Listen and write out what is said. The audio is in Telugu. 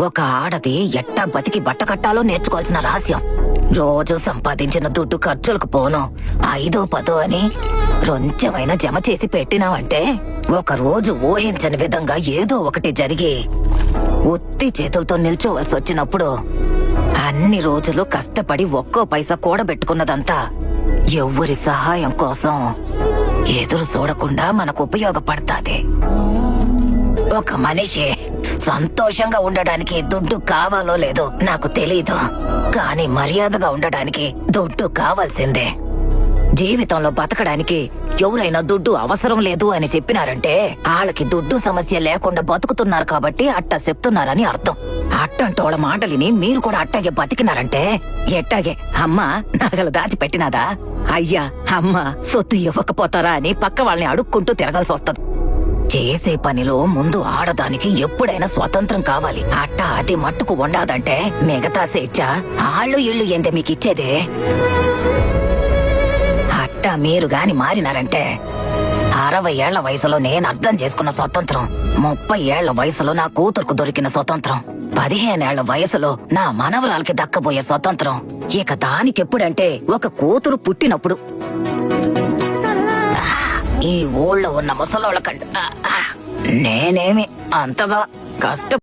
ఒక ఆడది ఎట్టా బతికి బట్ట కట్టాలో నేర్చుకోవాల్సిన రహస్యం. రోజు సంపాదించిన దుడ్డు ఖర్చులకు పోను 5-10 అని కొంచెమైనా జమ చేసి పెట్టినావంటే ఒక రోజు ఊహించని విధంగా ఏదో ఒకటి జరిగి ఉత్తి చేతులతో నిల్చోవలసి వచ్చినప్పుడు అన్ని రోజులు కష్టపడి ఒక్కో పైసా కూడబెట్టుకున్నదంతా ఎవ్వరి సహాయం కోసం ఎదురు చూడకుండా మనకు ఉపయోగపడతాది. ఒక మనిషి సంతోషంగా ఉండడానికి దుడ్డు కావాలో లేదో నాకు తెలీదు, కానీ మర్యాదగా ఉండడానికి దుడ్డు కావాల్సిందే. జీవితంలో బతకడానికి ఎవరైనా దుడ్డు అవసరం లేదు అని చెప్పినారంటే వాళ్ళకి దుడ్డు సమస్య లేకుండా బతుకుతున్నారు కాబట్టి అట్ట చెప్తున్నారని అర్థం. అట్టంటోళ్ళ మాటలిని మీరు కూడా అట్టాగే బతికినారంటే ఎట్టాగే అమ్మా నగలు దాచిపెట్టినాదా, అయ్యా అమ్మ సొత్తు ఇవ్వకపోతారా అని పక్క వాళ్ళని అడుక్కుంటూ తిరగాల్సి వస్తుంది. చేసే పనిలో ముందు ఆడదానికి ఎప్పుడైనా స్వతంత్రం కావాలి. అట్ట అది మట్టుకు ఉండాదంటే మిగతా స్వేచ్ఛ ఆళ్ళు ఇళ్ళు ఏందే మీకు ఇచ్చేదే. అట్ట మీరు గాని మారినారంటే 60 ఏళ్ల వయసులో నేను అర్థం చేసుకున్న స్వతంత్రం, 30 ఏళ్ల వయసులో నా కూతురుకు దొరికిన స్వతంత్రం, 15 ఏళ్ల వయసులో నా మనవరాలకి దక్కబోయే స్వతంత్రం ఇక దానికెప్పుడంటే ఒక కూతురు పుట్టినప్పుడు. ఈ ఊళ్ళో ఉన్న ముసలోళ్ళ కంటే నేనేమి అంతగా కష్ట